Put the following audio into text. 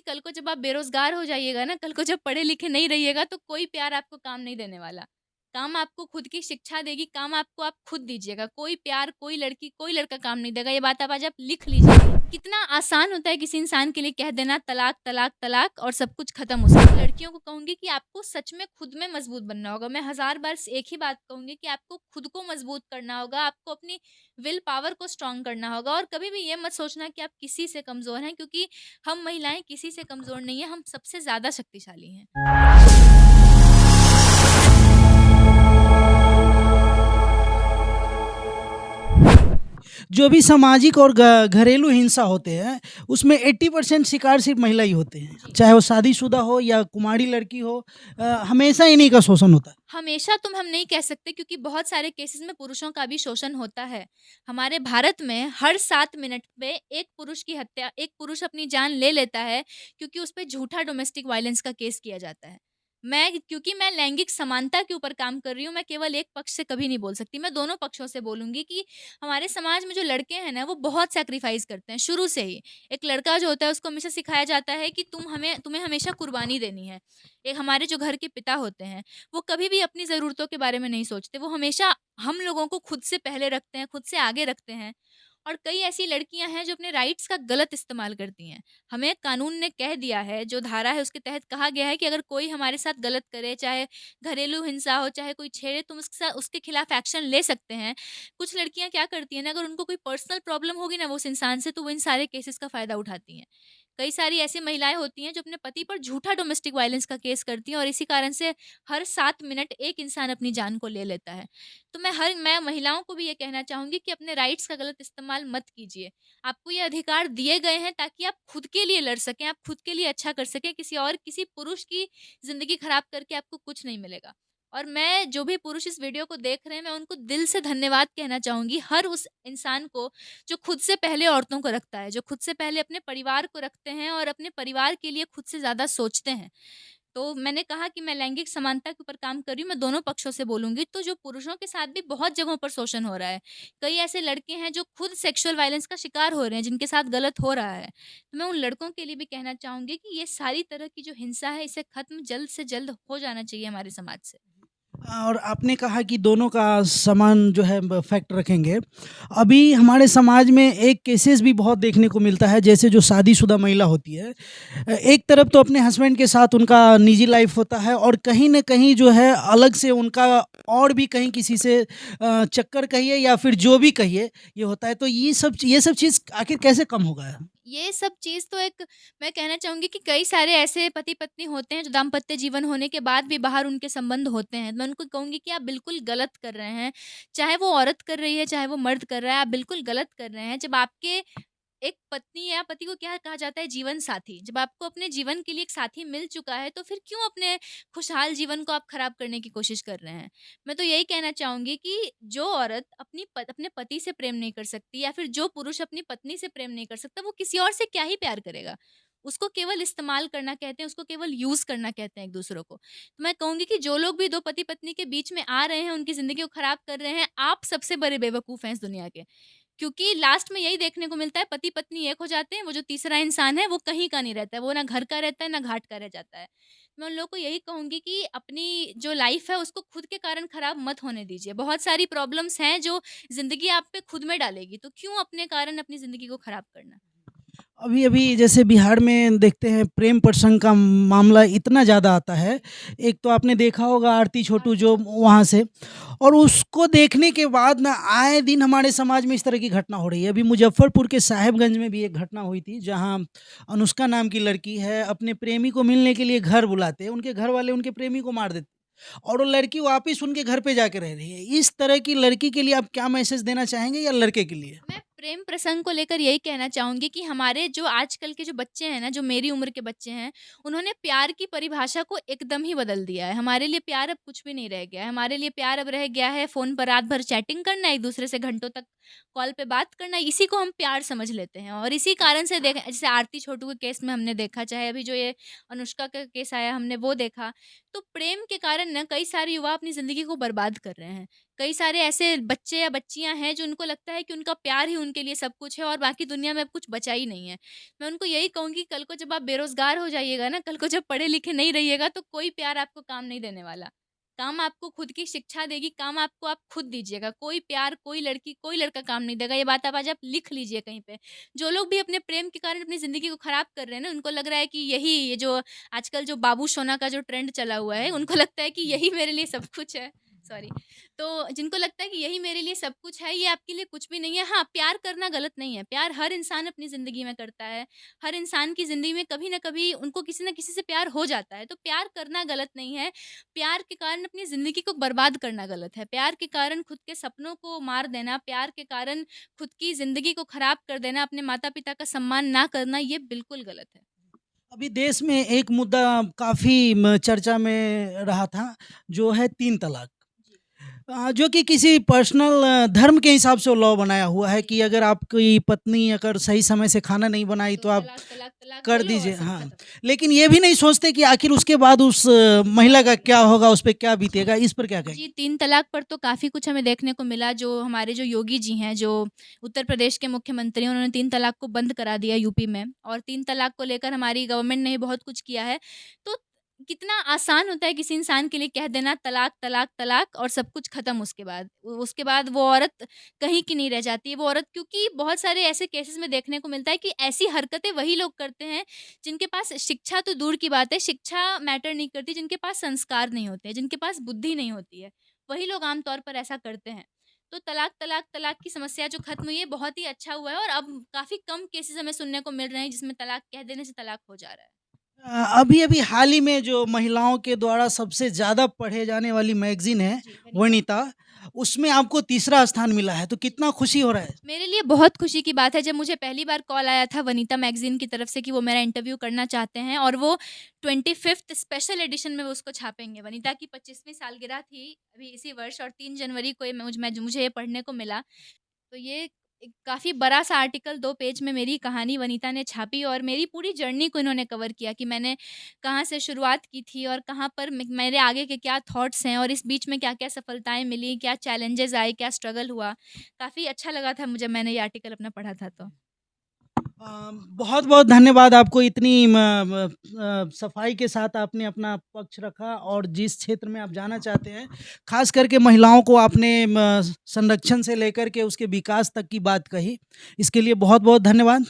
कि कल को जब आप बेरोज़गार हो जाइएगा ना, कल को जब पढ़े-लिखे नहीं रहिएगा तो कोई प्यार आपको काम नहीं देने वाला। काम आपको खुद की शिक्षा देगी, काम आपको आप खुद दीजिएगा। कोई प्यार, कोई लड़की, कोई लड़का काम नहीं देगा। ये बात आप आज आप लिख लीजिए। कितना आसान होता है किसी इंसान के लिए कह देना तलाक, तलाक, तलाक और सब कुछ खत्म हो सकता है। लड़कियों को कहूँगी कि आपको सच में खुद में मजबूत बनना होगा। मैं हज़ार बार एक ही बात कहूँगी कि आपको खुद को मजबूत करना होगा, आपको अपनी विल पावर को स्ट्रॉन्ग करना होगा और कभी भी ये मत सोचना कि आप किसी से कमज़ोर हैं क्योंकि हम महिलाएँ किसी से कमज़ोर नहीं हैं, हम सबसे ज़्यादा शक्तिशाली हैं। जो भी सामाजिक और घरेलू हिंसा होते हैं, उसमें 80% शिकार सिर्फ महिला ही होते हैं, चाहे वो शादीशुदा हो या कुमारी लड़की हो। हमेशा इन्हीं का शोषण होता है। हमेशा तुम हम नहीं कह सकते क्योंकि बहुत सारे केसेस में पुरुषों का भी शोषण होता है। हमारे भारत में हर 7 मिनट में एक पुरुष अपनी जान ले लेता है क्योंकि उस पे झूठा डोमेस्टिक वायलेंस का केस किया जाता है। क्योंकि मैं लैंगिक समानता के ऊपर काम कर रही हूँ, मैं केवल एक पक्ष से कभी नहीं बोल सकती, मैं दोनों पक्षों से बोलूँगी कि हमारे समाज में जो लड़के हैं ना, वो बहुत सैक्रिफाइस करते हैं शुरू से ही। एक लड़का जो होता है उसको हमेशा सिखाया जाता है कि तुम्हें हमेशा कुर्बानी देनी है। एक हमारे जो घर के पिता होते हैं वो कभी भी अपनी ज़रूरतों के बारे में नहीं सोचते, वो हमेशा हम लोगों को खुद से पहले रखते हैं, खुद से आगे रखते हैं। और कई ऐसी लड़कियां हैं जो अपने राइट्स का गलत इस्तेमाल करती हैं। हमें कानून ने कह दिया है, जो धारा है उसके तहत कहा गया है कि अगर कोई हमारे साथ गलत करे, चाहे घरेलू हिंसा हो, चाहे कोई छेड़े, तुम उसके खिलाफ एक्शन ले सकते हैं। कुछ लड़कियां क्या करती हैं ना, अगर उनको कोई पर्सनल प्रॉब्लम होगी ना वो उस इंसान से, तो वो इन सारे केसेस का फ़ायदा उठाती हैं। कई सारी ऐसी महिलाएं होती हैं जो अपने पति पर झूठा डोमेस्टिक वायलेंस का केस करती हैं और इसी कारण से हर 7 मिनट एक इंसान अपनी जान को ले लेता है। तो मैं महिलाओं को भी ये कहना चाहूँगी कि अपने राइट्स का गलत इस्तेमाल मत कीजिए। आपको ये अधिकार दिए गए हैं ताकि आप खुद के लिए लड़ सकें, आप खुद के लिए अच्छा कर सकें, किसी पुरुष की ज़िंदगी खराब करके आपको कुछ नहीं मिलेगा। और मैं जो भी पुरुष इस वीडियो को देख रहे हैं, मैं उनको दिल से धन्यवाद कहना चाहूँगी, हर उस इंसान को जो खुद से पहले औरतों को रखता है, जो खुद से पहले अपने परिवार को रखते हैं और अपने परिवार के लिए खुद से ज़्यादा सोचते हैं। तो मैंने कहा कि मैं लैंगिक समानता के ऊपर काम कर रही हूँ, मैं दोनों पक्षों से बोलूँगी, तो जो पुरुषों के साथ भी बहुत जगहों पर शोषण हो रहा है। कई ऐसे लड़के हैं जो खुद सेक्सुअल वायलेंस का शिकार हो रहे हैं, जिनके साथ गलत हो रहा है। तो मैं उन लड़कों के लिए भी कहना चाहूँगी कि ये सारी तरह की जो हिंसा है, इसे ख़त्म जल्द से जल्द हो जाना चाहिए हमारे समाज से। और आपने कहा कि दोनों का समान जो है फैक्ट रखेंगे। अभी हमारे समाज में एक केसेस भी बहुत देखने को मिलता है, जैसे जो शादीशुदा महिला होती है, एक तरफ तो अपने हस्बैंड के साथ उनका निजी लाइफ होता है और कहीं न कहीं जो है अलग से उनका और भी कहीं किसी से चक्कर कहिए या फिर जो भी कहिए, ये होता है। तो ये सब चीज़ आखिर कैसे कम होगा? ये सब चीज़ तो एक मैं कहना चाहूँगी कि कई सारे ऐसे पति-पत्नी होते हैं जो दाम्पत्य जीवन होने के बाद भी बाहर उनके संबंध होते हैं। मैं उनको कहूँगी कि आप बिल्कुल गलत कर रहे हैं। चाहे वो औरत कर रही है, चाहे वो मर्द कर रहा है, आप बिल्कुल गलत कर रहे हैं। जब आपके एक पत्नी या पति को क्या कहा जाता है, जीवन साथी। जब आपको अपने जीवन के लिए एक साथी मिल चुका है, तो फिर क्यों अपने खुशहाल जीवन को आप खराब करने की कोशिश कर रहे हैं? मैं तो यही कहना चाहूँगी कि जो औरत अपने पति से प्रेम नहीं कर सकती या फिर जो पुरुष अपनी पत्नी से प्रेम नहीं कर सकता, वो किसी और से क्या ही प्यार करेगा? उसको केवल इस्तेमाल करना कहते हैं, उसको केवल यूज़ करना कहते हैं एक-दूसरों को। तो मैं कहूँगी कि जो लोग भी 2 पति-पत्नी के बीच में आ रहे हैं, उनकी ज़िंदगी को खराब कर रहे हैं, आप सबसे बड़े बेवकूफ़ हैं इस दुनिया के। क्योंकि लास्ट में यही देखने को मिलता है, पति-पत्नी एक हो जाते हैं, वो जो तीसरा इंसान है वो कहीं का नहीं रहता है, वो ना घर का रहता है, ना घाट का रह जाता है। मैं उन लोगों को यही कहूँगी कि अपनी जो लाइफ़ है उसको खुद के कारण खराब मत होने दीजिए। बहुत सारी प्रॉब्लम्स हैं जो ज़िंदगी आप पे खुद में डालेगी, तो क्यों अपने कारण अपनी ज़िंदगी को खराब करना? अभी-अभी जैसे बिहार में देखते हैं प्रेम प्रसंग का मामला इतना ज़्यादा आता है। एक तो आपने देखा होगा आरती छोटू जो वहाँ से, और उसको देखने के बाद ना आए दिन हमारे समाज में इस तरह की घटना हो रही है। अभी मुज़फ्फरपुर के साहेबगंज में भी एक घटना हुई थी, जहाँ अनुष्का नाम की लड़की है, अपने प्रेमी को मिलने के लिए घर बुलाते हैं, उनके घर वाले उनके प्रेमी को मार देते और वो लड़की वापिस उनके घर पे जाके रह रही है। इस तरह की लड़की के लिए आप क्या मैसेज देना चाहेंगे या लड़के के लिए? मैं प्रेम प्रसंग को लेकर यही कहना चाहूँगी कि हमारे जो आजकल के जो बच्चे हैं ना, जो मेरी उम्र के बच्चे हैं, उन्होंने प्यार की परिभाषा को एकदम ही बदल दिया है। हमारे लिए प्यार अब कुछ भी नहीं रह गया है। हमारे लिए प्यार अब रह गया है फ़ोन पर रात भर चैटिंग करना, एक-दूसरे से घंटों तक कॉल पे बात करना, इसी को हम प्यार समझ लेते हैं। और इसी कारण से देखें, जैसे आरती छोटू के केस में हमने देखा, चाहे अभी जो ये अनुष्का का केस आया हमने वो देखा। तो प्रेम के कारण ना कई सारे युवा अपनी ज़िंदगी को बर्बाद कर रहे हैं। कई सारे ऐसे बच्चे या बच्चियाँ हैं जो उनको लगता है कि उनका प्यार ही उनके लिए सब कुछ है और बाकी दुनिया में अब कुछ बचा ही नहीं है। मैं उनको यही कहूँगी कल को जब आप बेरोज़गार हो जाइएगा ना, कल को जब पढ़े-लिखे नहीं रहिएगा तो कोई प्यार आपको काम नहीं देने वाला। काम आपको खुद की शिक्षा देगी, काम आपको आप खुद दीजिएगा। कोई प्यार, कोई लड़की, कोई लड़का काम नहीं देगा। ये बात आप आज आप लिख लीजिए कहीं पे। जो लोग भी अपने प्रेम के कारण अपनी ज़िंदगी को ख़राब कर रहे हैं ना, उनको लग रहा है कि यही ये जो आजकल जो बाबू सोना का जो ट्रेंड चला हुआ है, उनको लगता है कि यही मेरे लिए सब कुछ है। सॉरी। तो जिनको लगता है कि यही मेरे लिए सब कुछ है, ये आपके लिए कुछ भी नहीं है। हाँ, प्यार करना गलत नहीं है। प्यार हर इंसान अपनी ज़िंदगी में करता है। हर इंसान की ज़िंदगी में कभी न कभी उनको किसी न किसी से प्यार हो जाता है। तो प्यार करना गलत नहीं है। प्यार के कारण अपनी ज़िंदगी को बर्बाद करना गलत है। प्यार के कारण खुद के सपनों को मार देना, प्यार के कारण खुद की ज़िंदगी को ख़राब कर देना, अपने माता-पिता का सम्मान ना करना, ये बिल्कुल गलत है। अभी देश में एक मुद्दा काफ़ी चर्चा में रहा था, जो है 3 तलाक। जी, जो कि किसी पर्सनल धर्म के हिसाब से वो लॉ बनाया हुआ है जी। कि अगर आपकी पत्नी अगर सही समय से खाना नहीं बनाई तो तो आप तलाक, तलाक, तलाक कर बोलो और दीजिए, सब हाँ। खत्म। लेकिन ये भी नहीं सोचते कि आखिर उसके बाद उस महिला का क्या होगा, उस पे क्या बीतेगा, इस पर क्या कहेंगे? जी, 3 तलाक पर तो काफ़ी कुछ हमें देखने को मिला, जो हमारे जो योगी जी हैं, जो उत्तर प्रदेश के मुख्यमंत्री हैं, उन्होंने 3 तलाक को बंद करा दिया यूपी में और 3 तलाक को लेकर हमारी गवर्नमेंट ने भी बहुत कुछ किया है। तो कितना आसान होता है किसी इंसान के लिए कह देना तलाक, तलाक, तलाक और सब कुछ खत्म उसके बाद। उसके बाद वो औरत कहीं की नहीं रह जाती है, वो औरत क्योंकि बहुत सारे ऐसे केसेज़ में देखने को मिलता है कि ऐसी हरकतें वही लोग करते हैं जिनके पास शिक्षा तो दूर की बात है, शिक्षा मैटर नहीं करती, जिनके पास संस्कार नहीं होते हैं, जिनके पास बुद्धि नहीं होती है, वही लोग आम तौर पर ऐसा करते हैं। तो तलाक, तलाक, तलाक की समस्या जो खत्म हुई है, बहुत ही अच्छा हुआ है और अब काफ़ी कम केसेज़ हमें सुनने को मिल रहे हैं, जिसमें तलाक कह देने से तलाक हो जा रहा है। अभी-अभी हाल ही में जो महिलाओं के द्वारा सबसे ज़्यादा पढ़े जाने वाली मैगज़ीन है, जी, वनिता। वनिता, उसमें आपको तीसरा स्थान मिला है, तो कितना खुशी हो रहा है? मेरे लिए बहुत खुशी की बात है जब मुझे पहली बार कॉल आया था वनिता मैगज़ीन की तरफ से कि वो मेरा इंटरव्यू करना चाहते हैं और वो 25th स्पेशल एडिशन में वो उसको छापेंगे। वनिता की 25वीं सालगिरह थी अभी इसी वर्ष और 3 जनवरी को ये मुझे ये पढ़ने को मिला। तो ये एक काफ़ी बड़ा-सा आर्टिकल 2 पेज में मेरी कहानी वनिता ने छापी और मेरी पूरी जर्नी को इन्होंने कवर किया कि मैंने कहाँ से शुरुआत की थी और कहाँ पर मेरे आगे के क्या थॉट्स हैं और इस बीच में क्या-क्या सफलताएँ मिली, क्या चैलेंजेज़ आए, क्या स्ट्रगल हुआ। काफ़ी अच्छा लगा था मुझे मैंने ये आर्टिकल अपना पढ़ा था तो। बहुत-बहुत धन्यवाद आपको इतनी सफाई के साथ आपने अपना पक्ष रखा और जिस क्षेत्र में आप जाना चाहते हैं, ख़ास करके महिलाओं को आपने संरक्षण से लेकर के उसके विकास तक की बात कही। इसके लिए बहुत-बहुत धन्यवाद।